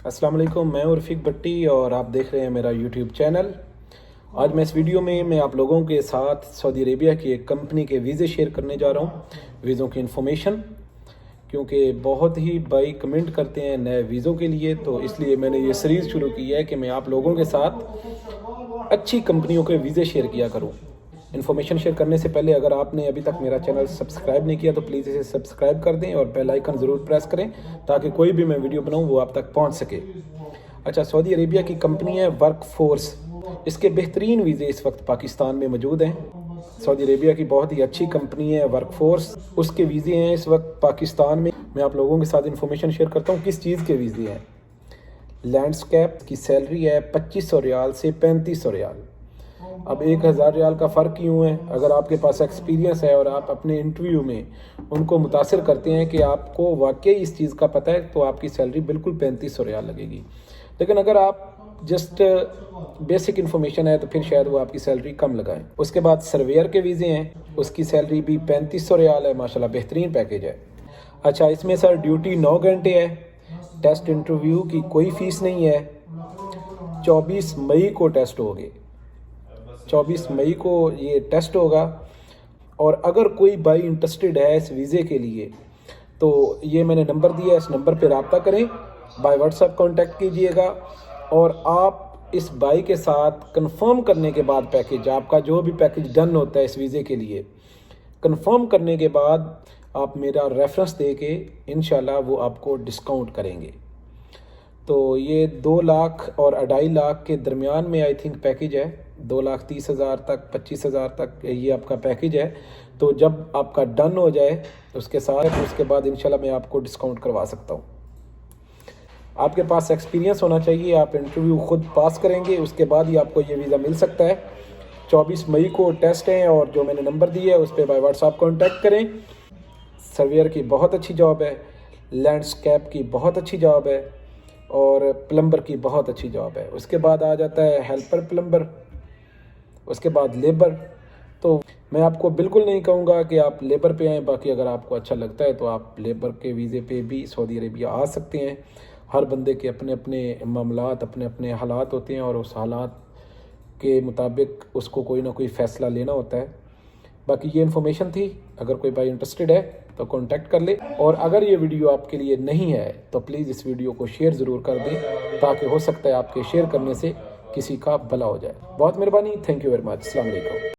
अस्सलाम वालेकुम, मैं हूं रफ़ीक भट्टी और आप देख रहे हैं मेरा यूट्यूब चैनल। आज मैं इस वीडियो में आप लोगों के साथ सऊदी अरेबिया की एक कंपनी के वीज़े शेयर करने जा रहा हूं, वीज़ों की इन्फॉर्मेशन, क्योंकि बहुत ही भाई कमेंट करते हैं नए वीज़ों के लिए, तो इसलिए मैंने ये सीरीज़ शुरू की है कि मैं आप लोगों के साथ अच्छी कंपनियों के वीज़े शेयर किया करूँ। इन्फॉर्मेशन शेयर करने से पहले अगर आपने अभी तक मेरा चैनल सब्सक्राइब नहीं किया तो प्लीज़ इसे सब्सक्राइब कर दें और बेल आइकन ज़रूर प्रेस करें ताकि कोई भी मैं वीडियो बनाऊं वो आप तक पहुंच सके। अच्छा, सऊदी अरेबिया की कंपनी है वर्क फोर्स। इसके बेहतरीन वीज़े इस वक्त पाकिस्तान में मौजूद हैं। सऊदी अरेबिया की बहुत ही अच्छी कंपनी है वर्क फोर्स, उसके वीज़े हैं इस वक्त पाकिस्तान में। मैं आप लोगों के साथ इन्फॉर्मेशन शेयर करता हूँ किस चीज़ के वीज़े हैं। लैंडस्केप की सैलरी है 2500 रियाल से 3500 रियाल। अब 1000 रियाल का फ़र्क क्यों है? अगर आपके पास एक्सपीरियंस है और आप अपने इंटरव्यू में उनको मुतासिर करते हैं कि आपको वाकई इस चीज़ का पता है, तो आपकी सैलरी बिल्कुल 3500 रियाल लगेगी। लेकिन अगर आप जस्ट बेसिक इन्फॉर्मेशन है तो फिर शायद वो आपकी सैलरी कम लगाएं। उसके बाद सर्वेयर के वीज़े हैं, उसकी सैलरी भी 3500 रियाल है। माशाल्लाह बेहतरीन पैकेज है। अच्छा, इसमें सर ड्यूटी 9 घंटे है। टेस्ट इंटरव्यू की कोई फ़ीस नहीं है। 24 मई को टेस्ट होगे, 24 मई को ये टेस्ट होगा। और अगर कोई भाई इंटरेस्टेड है इस वीज़े के लिए तो ये मैंने नंबर दिया है, इस नंबर पर रब्ता करें, बाय व्हाट्सएप कांटेक्ट कीजिएगा और आप इस भाई के साथ कंफर्म करने के बाद पैकेज, आपका जो भी पैकेज डन होता है इस वीज़े के लिए, कंफर्म करने के बाद आप मेरा रेफरेंस दे के इंशाल्लाह वो आपको डिस्काउंट करेंगे। तो ये 2 लाख और 2.5 लाख के दरमियान में आई थिंक पैकेज है। 2,30,000 तक, 25,000 तक ये आपका पैकेज है। तो जब आपका डन हो जाए उसके साथ, उसके बाद इंशाल्लाह मैं आपको डिस्काउंट करवा सकता हूँ। आपके पास एक्सपीरियंस होना चाहिए, आप इंटरव्यू ख़ुद पास करेंगे, उसके बाद ही आपको ये वीज़ा मिल सकता है। 24 मई को टेस्ट हैं और जो मैंने नंबर दिया है उस पर बाय व्हाट्सएप कॉन्टैक्ट करें। सर्वेयर की बहुत अच्छी जॉब है, लैंडस्केप की बहुत अच्छी जॉब है और प्लम्बर की बहुत अच्छी जॉब है। उसके बाद आ जाता है हेल्पर प्लम्बर, उसके बाद लेबर। तो मैं आपको बिल्कुल नहीं कहूँगा कि आप लेबर पे आएँ, बाकी अगर आपको अच्छा लगता है तो आप लेबर के वीज़े पे भी सऊदी अरेबिया आ सकते हैं। हर बंदे के अपने अपने मामलात, अपने अपने हालात होते हैं और उस हालात के मुताबिक उसको कोई ना कोई फ़ैसला लेना होता है। बाकी ये इन्फॉर्मेशन थी, अगर कोई भाई इंटरेस्टेड है तो कांटेक्ट कर ले। और अगर ये वीडियो आपके लिए नहीं है तो प्लीज़ इस वीडियो को शेयर ज़रूर कर दें ताकि हो सकता है आपके शेयर करने से किसी का भला हो जाए। बहुत मेहरबानी, थैंक यू वेरी मच। अस्सलाम वालेकुम।